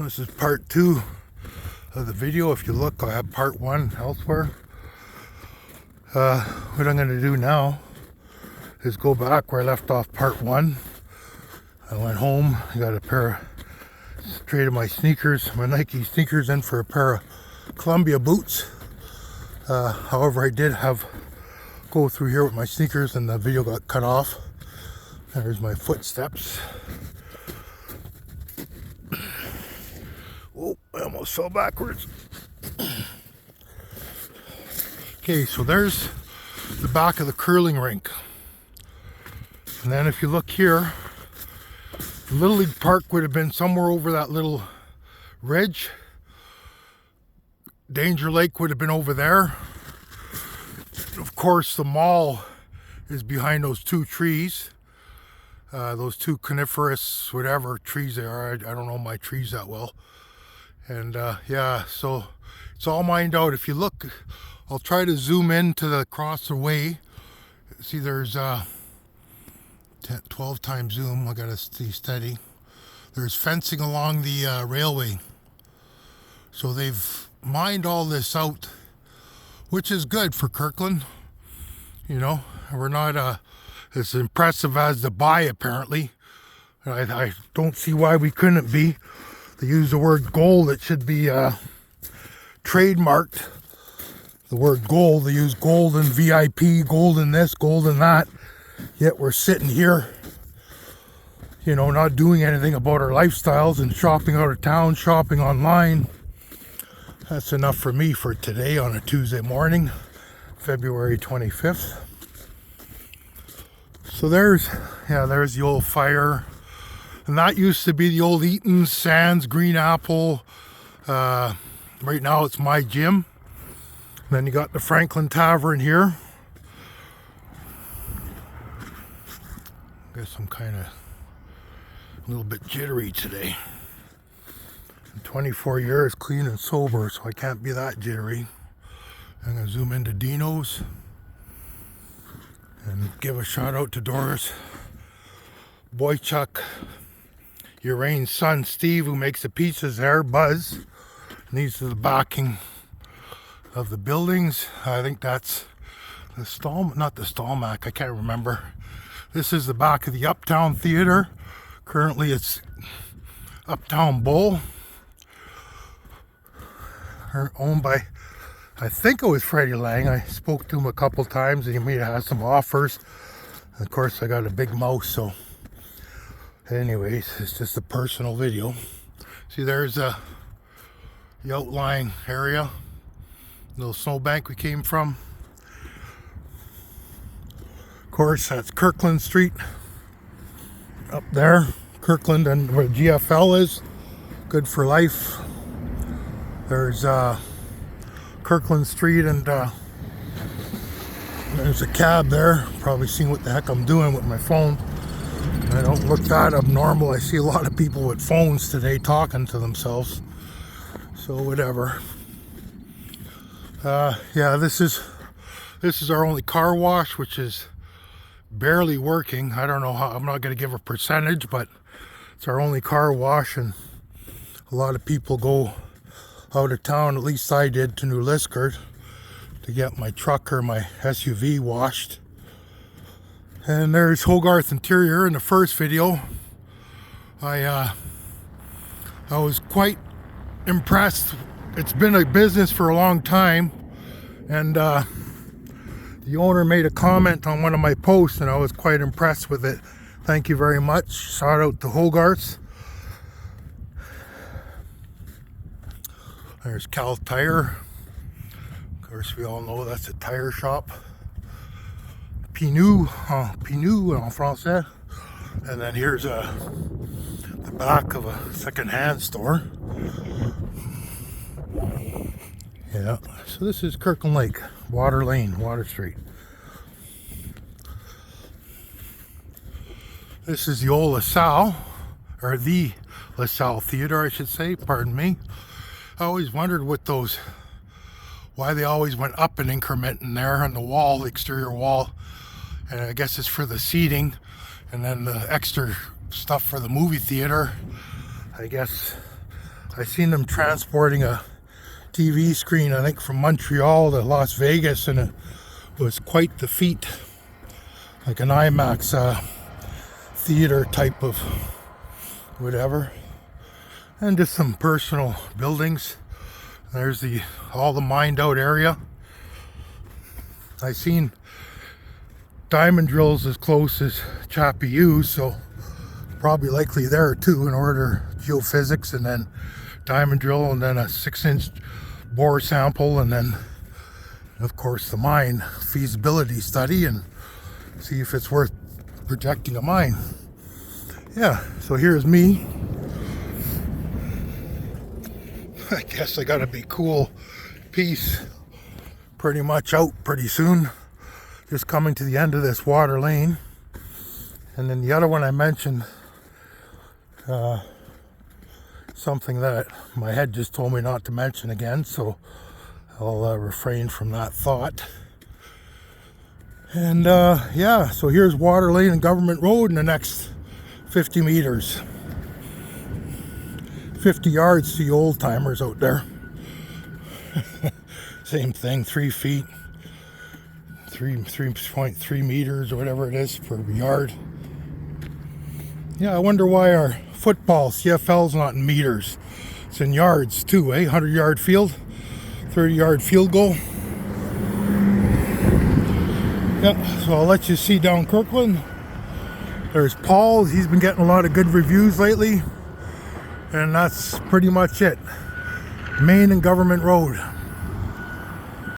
This is part 2 of the video. If you look, I have part 1 elsewhere. What I'm going to do now is go back where I left off part 1. I went home, I got a pair of, traded my sneakers, my Nike sneakers in for a pair of Columbia boots. However, I did go through here with my sneakers and the video got cut off. There's my footsteps. Oh, I almost fell backwards. Okay, so there's the back of the curling rink. And then if you look here, the Little League Park would have been somewhere over that little ridge. Danger Lake would have been over there. Of course, the mall is behind those 2 trees. Those 2 coniferous, whatever trees they are. I don't know my trees that well. And yeah, so it's all mined out. If you look, I'll try to zoom in to the across the way. See, there's 12 times zoom. I gotta stay steady. There's fencing along the railway. So they've mined all this out, which is good for Kirkland. You know, we're not as impressive as Dubai, apparently. I don't see why we couldn't be. They use the word gold. It should be trademarked. The word gold. They use golden VIP, golden this, golden that. Yet we're sitting here, you know, not doing anything about our lifestyles and shopping out of town, shopping online. That's enough for me for today on a Tuesday morning, February 25th. So there's the old fire. And that used to be the old Eaton's, Sands, Green Apple. Right now it's my gym. And then you got the Franklin Tavern here. Guess I'm kind of a little bit jittery today. 24 years clean and sober, so I can't be that jittery. I'm going to zoom into Dino's and give a shout out to Doris Boychuk, Urane's son Steve, who makes the pizzas there, Buzz. And these are the backing of the buildings. I think that's the not the Stallmac, I can't remember. This is the back of the Uptown Theater. Currently it's Uptown Bowl. Owned by, I think it was Freddie Lang. I spoke to him a couple times and he may have some offers. And of course I got a big mouth, so anyways, it's just a personal video. See, there's the outlying area, little snowbank we came from. Of course, that's Kirkland Street up there. Kirkland and where GFL is, good for life. There's Kirkland Street and there's a cab there. Probably seeing what the heck I'm doing with my phone. I don't look that abnormal. I see a lot of people with phones today talking to themselves. So whatever. Yeah, this is our only car wash, which is barely working. I don't know how. I'm not going to give a percentage, but it's our only car wash, and a lot of people go out of town. At least I did, to New Liskeard to get my truck or my SUV washed. And there's Hogarth Interior. In the first video, I was quite impressed. It's been a business for a long time, and the owner made a comment on one of my posts, and I was quite impressed with it. Thank you very much. Shout out to Hogarth's. There's Cal Tire. Of course, we all know that's a tire shop. Pinou en français. And then here's the back of a second-hand store. Yeah, so this is Kirkland Lake, Water Lane, Water Street. This is the old LaSalle, or the LaSalle Theater, I should say, pardon me. I always wondered why they always went up an increment in there on the wall, the exterior wall. And I guess it's for the seating, and then the extra stuff for the movie theater. I guess I seen them transporting a TV screen, I think from Montreal to Las Vegas, and it was quite the feat. Like an IMAX theater type of whatever. And just some personal buildings. There's all the mined out area. I seen diamond drills as close as Chappie, so probably likely there too, in order geophysics, and then diamond drill, and then a 6-inch bore sample, and then of course the mine feasibility study, and see if it's worth projecting a mine. Yeah, so here's me. I guess I gotta be cool. Peace. Pretty much out pretty soon. Just coming to the end of this water lane. And then the other one I mentioned, something that my head just told me not to mention again, so I'll refrain from that thought. And yeah, so here's water lane and government road in the next 50 meters. 50 yards to you old timers out there. Same thing, 3 feet, 3.3 meters or whatever it is per yard. Yeah, I wonder why our football CFL's not in meters. It's in yards too, eh? 100-yard field, 30-yard field goal. Yeah, so I'll let you see down Kirkland. There's Paul. He's been getting a lot of good reviews lately. And that's pretty much it. Main and Government Road.